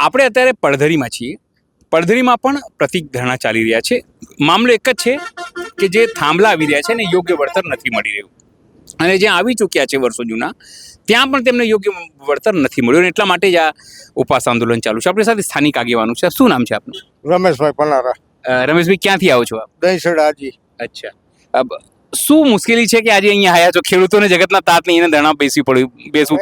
આપણે અત્યારે પડધરીમાં છીએ. પડધરીમાં પણ પ્રતિક ધરણા ચાલી રહ્યા છે. મામલો એક જ છે કે જે થાંભલા આવી રહ્યા છે ને યોગ્ય વળતર નથી મળી રહ્યું, અને જ્યાં આવી ચૂક્યા છે વર્ષો જૂના ત્યાં પણ તેમને યોગ્ય વળતર નથી મળ્યું, અને એટલા માટે જ આ ઉપવાસ આંદોલન ચાલુ છે. આપણી સાથે સ્થાનિક આગેવાનો છે. શું નામ છે આપનું? રમેશભાઈ પનારા. રમેશભાઈ, ક્યાંથી આવો છો આપ? દહીસડાજી. અચ્છા, શું મુશ્કેલી છે કે આજે અહીંયા આવ્યા છો? ખેડૂતોને જગતના તાત નહીં એને ધરણા બેસવું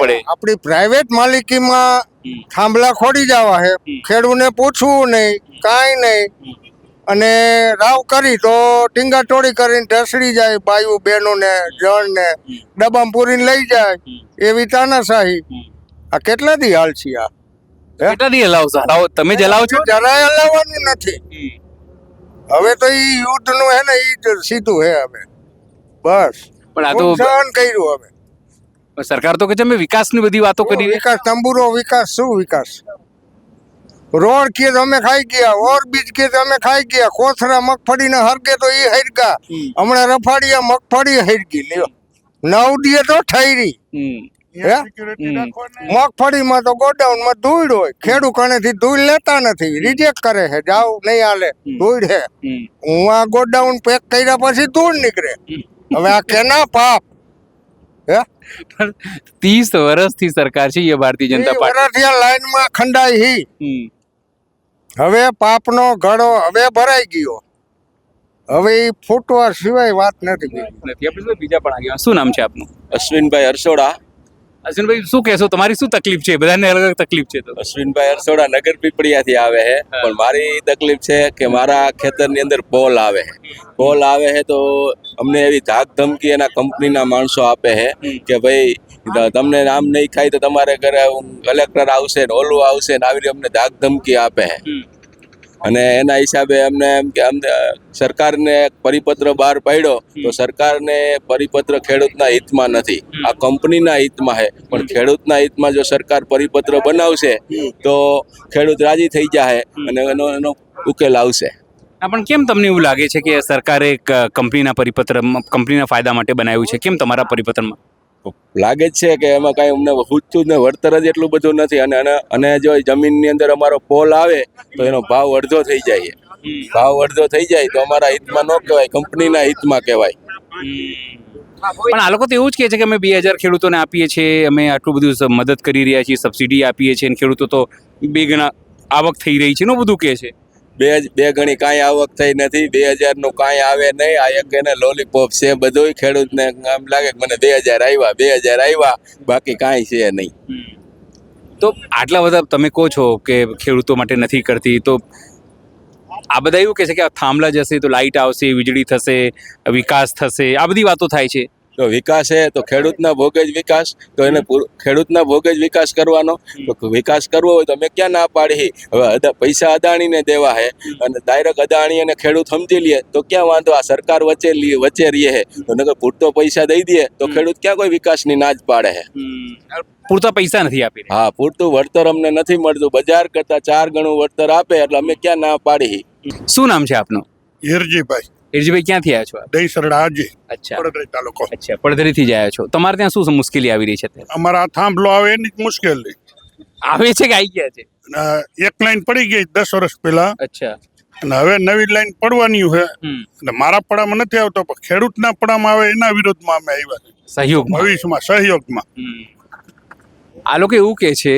પડે. આપણી પ્રાઇવેટ માલિકીમાં થાંભલા ખોડી જવા હે, ખેડૂને પૂછવું નહીં, કાંઈ નહીં, અને રાવ કરી તો ટીંગા ટોળી કરીને ઢસડી જાય બાયુ બહેનો ને જણ ને ડબ્બામાં પૂરીને લઈ જાય, એવી તાનાશાહી. આ કેટલા દી હાલ છે આ? કેટલા દી હલાવશો? તમે જ હલાવો છો? જરાય હલાવવાનું નથી. હવે તો ઈ યુદ્ધ નું હે ને ઈ જ સીધું હે. હવે બસ પણ આ તો સહન કર્યું. હવે સરકાર તો કે છે અમે વિકાસની બધી વાતો કરી. વિકાસ તંબુરો વિકાસ, શું વિકાસ? રોડ કે અમે ખાઈ ગયા, ઓવરબ્રિજ કે અમે ખાઈ ગયા, કોથરા મગફળીને હરગે તો ઈ હરગા. હમણાં રફાડિયા મગફળી હરગી લ્યો, 9 દીએ તો ઠઈરી. મગફળીમાં તો ગોડાઉનમાં ધૂળ હોય, ખેડૂત કણેથી ધૂળ લેતા નથી, રિજેક્ટ કરે છે. જાવ નહીં હાલે, ધૂળ હે. હું આ ગોડાઉન પેક કર્યા પછી ધૂળ નીકળે. હવે આ કેના પાપ? 30 વર્ષથી સરકાર છે એ ભારતીય જનતા પાર્ટી લાઈનમાં ખંડાઈ હી. હવે પાપનો ઘડો હવે ભરાઈ ગયો. હવે એ ફૂટવા સિવાય વાત નથી. બીજા પણ આગળ શું નામ છે આપનું? અશ્વિનભાઈ હરસોડા. અશ્વિનભાઈ, શું કહેશો? તમારી શું તકલીફ છે? બધાને અલગ અલગ તકલીફ છે. તો અશ્વિનભાઈ હરસોડા નગર પીપળિયાથી આવે છે, પણ મારી તકલીફ છે કે મારા ખેતરની અંદર પોલ આવે છે તો અમને એવી ધાક ધમકી એના કંપનીના માણસો આપે છે કે ભાઈ તમને નામ નહીં ખાય તો તમારે ઘરે કલેક્ટર આવશે ને ઓલું આવશે ને, આવી અમને ધાક ધમકી આપે છે. અને એના હિસાબે અમને એમ કે અમને સરકારને પરિપત્ર બહાર પાડ્યો તો સરકારને પરિપત્ર ખેડૂતના હિતમાં નથી, આ કંપનીના હિતમાં છે. પણ ખેડૂતના હિતમાં જો સરકાર પરિપત્ર બનાવશે તો ખેડૂત રાજી થઈ જાય અને એનો ઉકેલ આવશે. પણ કેમ તમને એવું લાગે છે કે સરકારે કંપનીના ફાયદા માટે બનાવ્યું છે? કેમ તમારા પરિપત્રમાં લાગે જ છે કે એમાં કાંઈ અમને પૂછતું જ ને વળતર જ એટલું બધું નથી. અને જો જમીનની અંદર અમારો પોલ આવે તો એનો ભાવ અડધો થઈ જાય. ભાવ અડધો થઈ જાય તો અમારા હિતમાં ન કહેવાય, કંપનીના હિતમાં કહેવાય. પણ આ લોકો તો એવું જ કહે છે કે અમે 2000 ખેડૂતોને આપીએ છીએ, અમે આટલું બધું મદદ કરી રહ્યા છીએ, સબસિડી આપીએ છીએ, અને ખેડૂતો તો 2 ગણા આવક થઈ રહી છે, નું બધું કહે છે. બે ગણી કાંઈ આવક થઈ નથી. 2000 નું કાંઈ આવે નહીં. આ એક એને લોલીપોપ છે બધું. ખેડૂતને આમ લાગે કે મને 2000 આવ્યા, બાકી કાંઈ છે નહીં. તો આટલા બધા તમે કહો છો કે ખેડૂતો માટે નથી કરતી, તો આ બધા એવું કહે છે કે આ થાંભલા જશે તો લાઇટ આવશે, વીજળી થશે, વિકાસ થશે, આ બધી વાતો થાય છે. તો વિકાસ છે તો ખેડૂતના ભોગે જ વિકાસ, તો એને ખેડૂતના ભોગે જ વિકાસ કરવાનો. તો વિકાસ કરવો હોય તો અમે ક્યાં ના પાડી? હવે પૈસા અદાણીને દેવા છે અને ડાયરેક્ટ અદાણી અને ખેડૂત સમજી લે તો ક્યાં વાંધો? આ સરકાર વચ્ચે રહીએ છે તો નકર પૂરતો પૈસા દઈ દે તો ખેડૂત ક્યાં કોઈ વિકાસની ના જ પાડે છે. પૂરતા પૈસા નથી આપી. હા, પૂરતું વળતર અમને નથી મળતું. બજાર કરતા 4 ગણું વળતર આપે એટલે અમે ક્યાં ના પાડી. શું નામ છે આપનું? હિરજીભાઈ. હિરજીભાઈ, ક્યાંથી આવ્યા છો? દહીસડાજી. અચ્છા, પડદરી તાલુકો. અચ્છા, પડધરીથી જ આવ્યા છો. તમારે ત્યાં શું મુશ્કેલી આવી રહી છે? અમારા થાંભલો આવે એની જ મુશ્કેલી આવે છે કે આવી ગયા છે? એક લાઈન પડી ગઈ 10 વર્ષ પહેલા. અચ્છા. અને હવે નવી લાઈન પડવાની છે. એટલે મારા પડામાં નથી આવતો, પણ ખેડૂતના પડામાં આવે એના વિરોધમાં અમે આવ્યા છે. સહયોગમાં, ભવિષ્યમાં સહયોગમાં. આ લોકો એવું કહે છે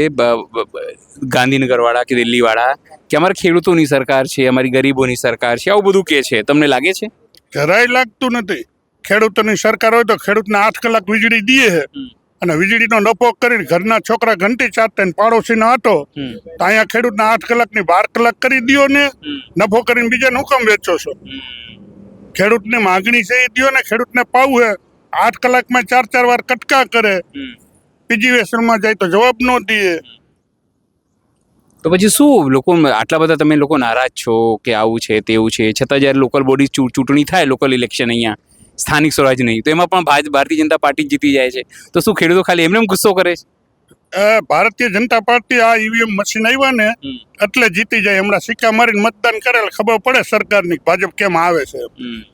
ગાંધીનગર વાળા કે દિલ્હી વાળા કે અમારે ખેડૂતોની સરકાર છે, અમારી ગરીબોની સરકાર છે, આવું બધું કહે છે. તમને લાગે છે? જરાય લાગતું નથી. ખેડૂતોની સરકાર હોય તો ખેડૂતને 8 કલાક વીજળી દે છે, અને વીજળીનો નફો કરીને ઘરના છોકરા ઘંટી ચાટતા ને પાડોશીનો આટો, તો અહીંયા ખેડૂતના 8 કલાકની 12 કલાક કરી દો ને, નફો કરીને બીજાને હુકમ વેચો છો. ખેડૂતની માગણી છે એ દો ને, ખેડૂતને પાવું છે. 8 કલાકમાં 4 વાર કટકા કરે, પીજીવેશનમાં જાય તો જવાબ ન દે. તો પછી શું લોકો આટલા બધા તમે લોકો નારાજ છો કે આવું છે તેવું છે, છતાં જ્યારે લોકલ બોડી ચૂંટણી થાય, લોકલ ઇલેક્શન અહીંયા સ્થાનિક સ્વરાજ નહીં, તો એમાં પણ ભારતીય જનતા પાર્ટી જીતી જાય છે, તો શું ખેડૂતો ખાલી એમને ગુસ્સો કરે છે? ભારતીય જનતા પાર્ટી આ ઈવીએમ મશીન આવ્યા ને એટલે જીતી જાય. હમણાં સિક્કા મારીને મતદાન કરેલ, ખબર પડે સરકારની ભાજપ કેમ આવે છે.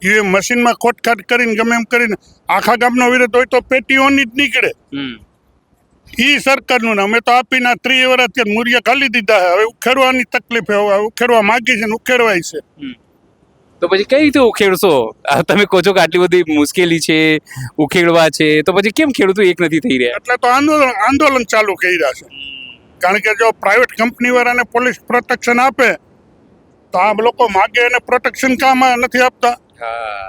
ઈવીએમ મશીનમાં ખોટખાટ કરીને ગમે એમ કરીને આખા ગામનો વિરોધ હોય તો પેટીઓની જ નીકળે. ઈ સરકારનું ને અમે તો આપીને 30 વર્ષથી મૂર્યા ખાલી દીધા છે. હવે ઉખેડવાની તકલીફ છે. હવે ઉખેડવા માંગી છે ને ઉખેડવાય છે. તો પછી કઈ રીતે ઉખેડશો? તમે કહો છો કે આટલી બધી મુશ્કેલી છે, ઉખેડવા છે, તો પછી કેમ ખેડૂતો એક નથી થઈ રહ્યા? એટલે તો આંદોલન ચાલુ કર્યા છે. કારણ કે જો પ્રાઇવેટ કંપની વાળાને પોલીસ પ્રોટેક્શન આપે તો આ લોકો માગે એને પ્રોટેક્શન કામ નથી આપતા. હા,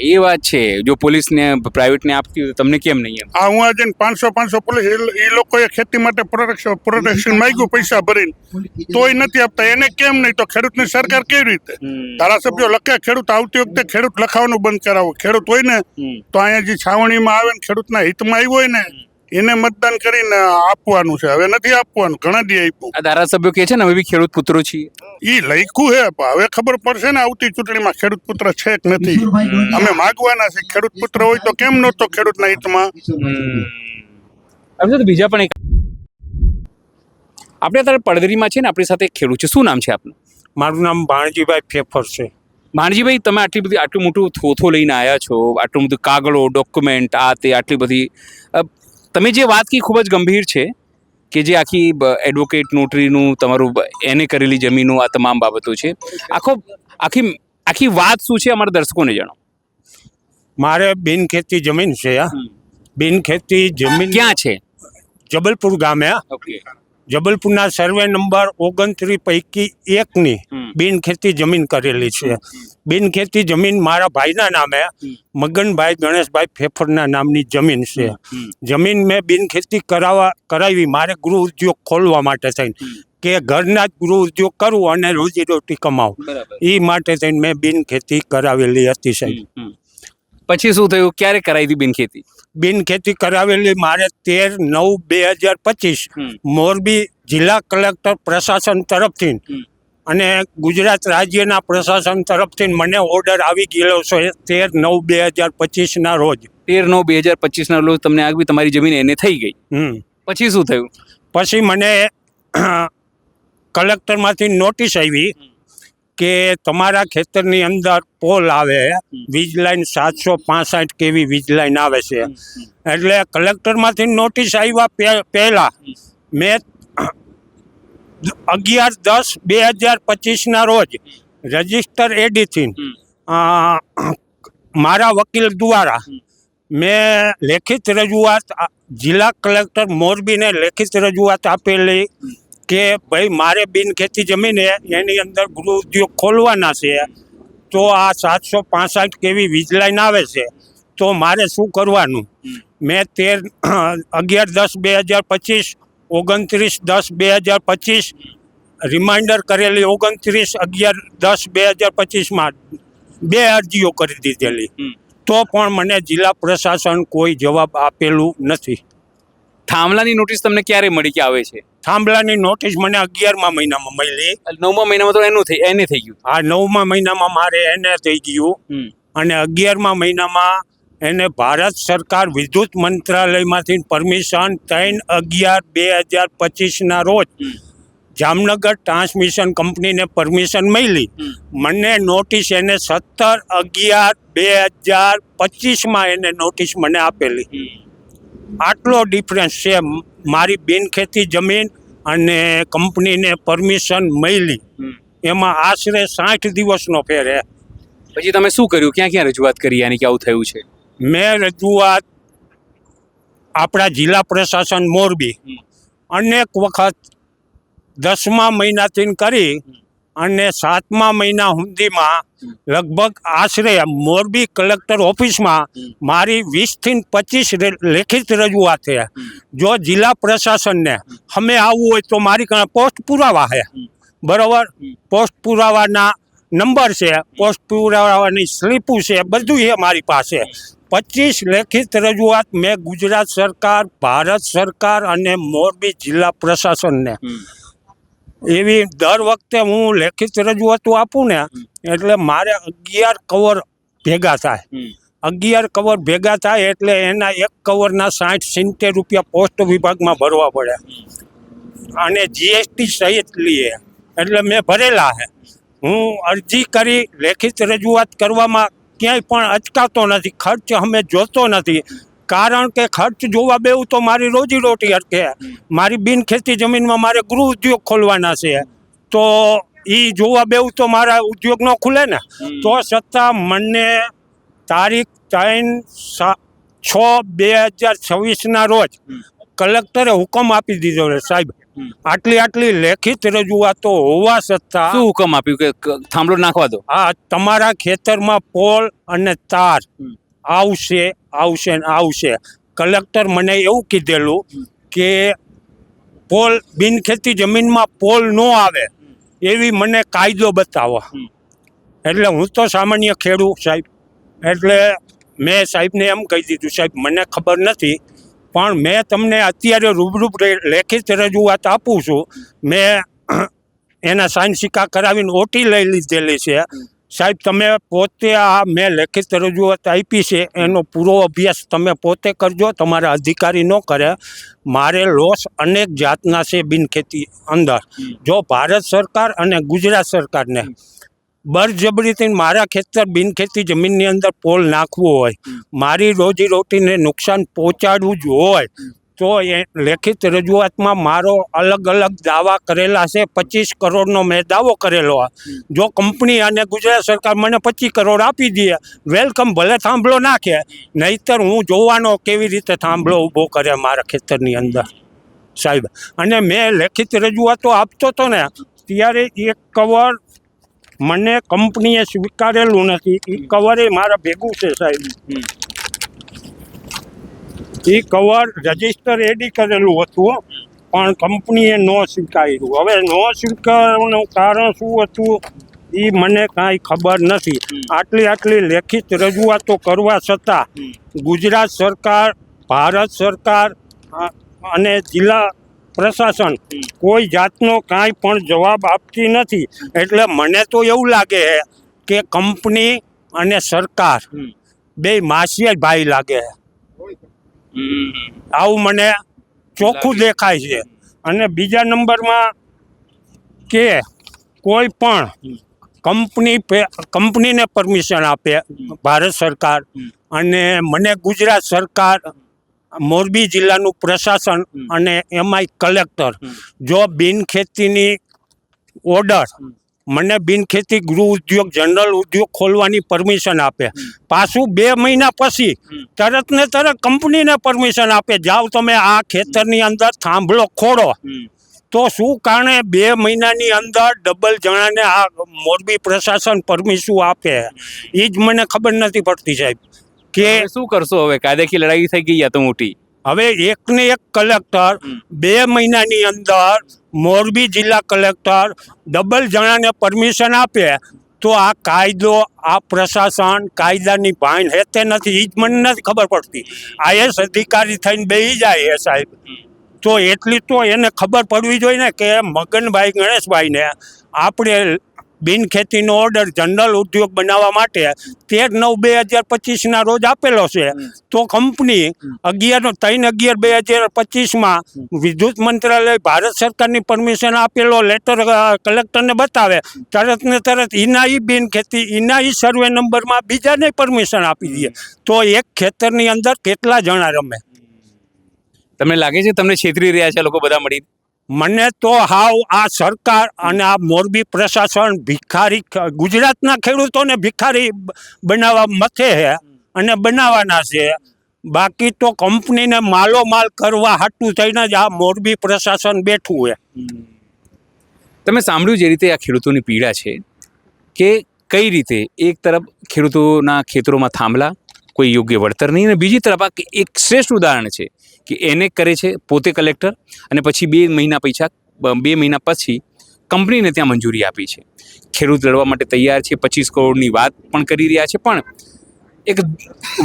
એ વાત છે. જો પોલીસને પ્રાઇવેટને આપતી હોય તો તમને કેમ નહીં એમ? આ હું આજે 500 પોલીસ એ લોકોએ ખેતી માટે પ્રોટેક્શન માંગ્યું પૈસા ભરીને, તોય નથી આપતા. એને કેમ નહીં? તો ખેડૂતની સરકાર કેવી રીતે? ધારાસભ્યો લખે ખેડૂત આવતી વખતે ખેડૂત લખાવાનું બંધ કરાવો. ખેડૂત હોય ને તો અહીંયા જે છાવણીમાં આવે ને ખેડૂતના હિતમાં આવ્યું હોય ને એને મતદાન કરીને આપવાનું છે. હવે નથી આપવાનું, ઘણા દી આપ્યું. આ ધારાસભ્યો કહે છે ને અમે બી ખેડૂત પુત્રો છીએ. ઈ લખ્યું છે, હવે ખબર પડશે ને આવતી ચૂંટણીમાં ખેડૂત પુત્ર છે કે નથી. અમે માગવાના છે ખેડૂત પુત્ર હોય તો કેમ નહોતો ખેડૂતના હિતમાં. હવે તો બીજા પણ એક આપણે અત્યારે પડદરીમાં છે ને, આપણી સાથે એક ખેડૂત છે. શું નામ છે આપનું? મારું નામ ભાણજીભાઈ ફેફર છે. ભાણજીભાઈ, તમે આટલું મોટું થોથો લઈને આવ્યા છો, આટલું બધું કાગળો, ડોક્યુમેન્ટ, આ તે આટલી બધી, તમે જે વાત કી ખૂબ જ ગંભીર છે કે જે આખી એડવોકેટ નોટરીનું તમારું એને કરેલી જમીનો, આ તમામ બાબતો છે. આખી વાત શું છે અમારા દર્શકોને જણાવો. મારે બિનખેતી જમીન છે. બિનખેતી જમીન ક્યાં છે? જબલપુર ગામે. ઓકે. જબલપુરના સર્વે નંબર 29 પૈકી 1ની બિનખેતી જમીન કરેલી છે. બિનખેતી જમીન મારા ભાઈના નામે, મગનભાઈ ગણેશભાઈ ફેફરના નામની જમીન છે. જમીન મેં બિનખેતી કરાવી મારે ગૃહ ઉદ્યોગ ખોલવા માટે થઈને, કે ઘરના જ ગૃહ ઉદ્યોગ કરું અને રોજીરોટી કમાવું. એ માટે થઈને મેં બિનખેતી કરાવેલી હતી સાહેબ. પછી શું થયું? ક્યારે કરાવી હતી બિનખેતી? બિનખેતી કરાવેલી મારે 13/9/2025 મોરબી જિલ્લા કલેક્ટર પ્રશાસન તરફથી અને ગુજરાત રાજ્યના પ્રશાસન તરફથી મને ઓર્ડર આવી ગયેલો છે 13/9/2025 રોજ. 13/9/2025 રોજ તમને આવી તમારી જમીન એને થઈ ગઈ. પછી શું થયું? પછી મને કલેક્ટરમાંથી નોટિસ આવી કે તમારા ખેતરની અંદર પોલ આવે, વીજ લાઈન 765 kV વીજ લાઈન આવે છે. એટલે કલેક્ટરમાંથી નોટિસ આવ્યા પહેલા મેં 11/10/2025 રોજ રજિસ્ટર એડીથી મારા વકીલ દ્વારા મેં લેખિત રજૂઆત જિલ્લા કલેક્ટર મોરબીને લેખિત રજૂઆત આપેલી કે ભાઈ મારે બિનખેતી જમીન એની અંદર ગૃહ ઉદ્યોગ ખોલવાના છે, તો આ 765 kV વીજ લાઈન આવે છે, તો મારે શું કરવાનું? મેં 11/10/2025 29/10/2025 રિમાઇન્ડર કરેલી 29/11/10/2025 2 અરજીઓ કરી દીધેલી, તો પણ મને જિલ્લા પ્રશાસન કોઈ જવાબ આપેલું નથી. થાંભલાની નોટિસ તમને ક્યારે મળી કે આવે છે? થાંભલાની નોટિસ મને 11મા મહિનામાં મળી. 9મા મહિનામાં તો એને થઈ ગયું. આ 9મા મહિનામાં મારે એને થઈ ગયું અને 11મા મહિનામાં એને ભારત સરકાર વિદ્યુત મંત્રાલયમાંથી પરમિશન 3/11/2025 રોજ જામનગર ટ્રાન્સમિશન કંપનીને પરમિશન મળી. મને નોટિસ એને 17/11/2025 એને નોટિસ મને આપેલી. આટલો ડિફરન્સ છે મારી બિનખેતી જમીન અને કંપનીને પરમિશન મળી, એમાં આશરે 60 દિવસનો ફેર છે. પછી તમે શું કર્યું? ક્યાં ક્યાં રજૂઆત કરી આની કે આવું થયું છે? મેં રજૂઆત આપણા જિલ્લા પ્રશાસન મોરબી અનેક વખત 10મા મહિનાથી કરી અને 7મા મહિના સુધીમાં લગભગ આશરે મોરબી કલેક્ટર ઓફિસમાં મારી 20થી 25 લેખિત રજૂઆત છે. જો જિલ્લા પ્રશાસનને અમે આવવું હોય તો મારી કારણે પોસ્ટ પુરાવા છે, બરાબર? પોસ્ટ પુરાવાના નંબર છે, પોસ્ટ પુરાવાની સ્લીપું છે, બધું છે મારી પાસે. 25 લેખિત રજૂઆત મેં ગુજરાત સરકાર, ભારત સરકાર અને મોરબી જિલ્લા પ્રશાસનને એવી દર વખતે હું લેખિત રજૂઆતો આપું ને એટલે મારે 11 કવર ભેગા થાય. 11 કવર ભેગા થાય એટલે એના એક કવરના 60-70 રૂપિયા પોસ્ટ વિભાગમાં ભરવા પડે અને જીએસટી સહિત લઈએ, એટલે મેં ભરેલા છે. હું અરજી કરી લેખિત રજૂઆત કરવામાં ક્યાંય પણ અચકાતો નથી, ખર્ચ અમે જોતો નથી. કારણ કે ખર્ચ જોવા બેવું તો મારી રોજીરોટી અટકે. મારી બિનખેતી જમીનમાં મારે ગૃહ ઉદ્યોગ ખોલવાના છે, તો એ જોવા બેવું તો મારા ઉદ્યોગ ન ખુલે ને. તો છતાં મને તારીખ 3/6/2026 રોજ કલેક્ટરે હુકમ આપી દીધો છે સાહેબ. આટલી લેખિત રજૂઆતો હોવા છતાં શું હુકમ આપ્યું કે થાંભલો નાખવા દો? આ તમારા ખેતરમાં પોલ અને તાર આવશે. કલેક્ટર મને એવું કીધેલું કે પોલ બિનખેતી જમીનમાં પોલ ન આવે એવી મને કાયદો બતાવો. એટલે હું તો સામાન્ય ખેડૂત સાહેબ, એટલે મેં સાહેબને એમ કહી દીધું, સાહેબ મને ખબર નથી, પણ મેં તમને અત્યારે રૂબરૂ લેખિત રજૂઆત આપું છું. મેં એના સાઇન સિક્કા કરાવીને ઓટી લઈ લીધેલી છે. સાહેબ તમે પોતે આ મેં લેખિત રજૂઆત આપી છે એનો પૂરો અભ્યાસ તમે પોતે કરજો, તમારા અધિકારી ન કરે. મારે લોસ અનેક જાતના છે બિનખેતી અંદર. જો ભારત સરકાર અને ગુજરાત સરકારને બળજબરીથી મારા ખેતર બિનખેતી જમીનની અંદર પોલ નાખવો હોય, મારી રોજીરોટીને નુકસાન પહોંચાડવું જ હોય, તો એ લેખિત રજૂઆતમાં મારો અલગ દાવા કરેલા છે. 25 કરોડનો મેં દાવો કરેલો. જો કંપની અને ગુજરાત સરકાર મને 25 કરોડ આપી દે, વેલકમ, ભલે થાંભલો નાખે, નહીતર હું જોવાનો કેવી રીતે થાંભલો ઊભો કરે મારા ખેતરની અંદર સાહેબ. અને મેં લેખિત રજૂઆતો આપતો હતો ને ત્યારે એક કવર મને કંપનીએ સ્વીકારેલું નથી. એ કવરે મારા ભેગું છે સાહેબ. એ કવર રજિસ્ટર એડી કરેલું હતું, પણ કંપનીએ ન સ્વીકાર્યું. હવે ન સ્વીકારવાનું કારણ શું હતું એ મને કાંઈ ખબર નથી. આટલી લેખિત રજૂઆતો કરવા છતાં ગુજરાત સરકાર, ભારત સરકાર અને જિલ્લા પ્રશાસન કોઈ જાતનો કાંઈ પણ જવાબ આપતી નથી. એટલે મને તો એવું લાગે છે કે કંપની અને સરકાર બે માસિયા ભાઈ લાગે છે. આવું મને ચોખ્ખું દેખાય છે. અને બીજા નંબરમાં કે કોઈ પણ કંપનીને પરમિશન આપે ભારત સરકાર અને મને ગુજરાત સરકાર, મોરબી જિલ્લાનું પ્રશાસન અને એમાંય કલેક્ટર જો બિનખેતીની ઓર્ડર મને બિનખેતી ગૃહ ઉદ્યોગ, જનરલ ઉદ્યોગ ખોલવાની પરમિશન આપે, પાછું 2 મહિના પછી તરત ને તરત કંપનીને પરમિશન આપે, જાઓ તમે આ ખેતરની અંદર થાંભલો ખોડો, તો શું કારણે 2 મહિનાની અંદર ડબલ જણાને આ મોરબી પ્રશાસન પરમિશન આપે? એ જ મને ખબર નથી પડતી સાહેબ. કે શું કરશો હવે? કાયદાકીય લડાઈ થઈ ગઈ તો મોટી. હવે એકને એક કલેક્ટર 2 મહિનાની અંદર મોરબી જિલ્લા કલેક્ટર ડબલ જણાને પરમિશન આપે, તો આ કાયદો, આ પ્રશાસન કાયદાની ભાન હેતે નથી. એ જ મને નથી ખબર પડતી. આઈએસ અધિકારી થઈને બેસી જાય એ સાહેબ, તો એટલી તો એને ખબર પડવી જોઈએ ને કે મગનભાઈ ગણેશભાઈને આપણે બિનખેતીનો ઓર્ડર જનરલ ઉદ્યોગ બનાવવા માટે 13/9/2025 રોજ આપેલો છે. તો કંપની 3/11/2025 વિદ્યુત મંત્રાલય ભારત સરકારની પરમિશન આપેલો લેટર કલેક્ટરને બતાવે, તરત ને તરત એના બિનખેતી એના સર્વે નંબરમાં બીજાને પરમિશન આપી દે. તો એક ખેતરની અંદર કેટલા જણા રમે? તમને લાગે છે તમને છેતરી રહ્યા છે લોકો બધા મળી? મને તો હાવ આ સરકાર અને આ મોરબી પ્રશાસન ભિખારી, ગુજરાતના ખેડૂતોને ભિખારી બનાવવા મથે છે અને બનાવવાના છે. બાકી તો કંપનીને માલોમાલ કરવા હાટું થઈને જ આ મોરબી પ્રશાસન બેઠું છે. તમે સાંભળ્યું જે રીતે આ ખેડૂતોની પીડા છે કે કઈ રીતે એક તરફ ખેડૂતોના ખેતરોમાં થાંભલા, કોઈ યોગ્ય વળતર નહીં, અને બીજી તરફ આ એક શ્રેષ્ઠ ઉદાહરણ છે કે એને કરે છે પોતે કલેક્ટર, અને પછી 2 મહિના પછી કંપનીને ત્યાં મંજૂરી આપી છે. ખેડૂત લડવા માટે તૈયાર છે, 25 કરોડની વાત પણ કરી રહ્યા છે. પણ એક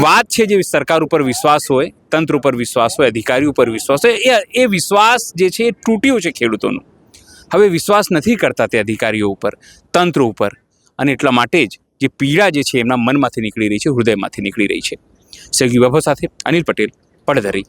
વાત છે, જે સરકાર ઉપર વિશ્વાસ હોય, તંત્ર ઉપર વિશ્વાસ હોય, અધિકારી ઉપર વિશ્વાસ હોય, એ વિશ્વાસ જે છે એ તૂટ્યો છે ખેડૂતોનું. હવે વિશ્વાસ નથી કરતા તે અધિકારીઓ ઉપર, તંત્ર ઉપર, અને એટલા માટે જ જે પીડા જે છે એમના મનમાંથી નીકળી રહી છે, હૃદયમાંથી નીકળી રહી છે. સહયોગી બાબુ સાથે અનિલ પટેલ, પડધરી.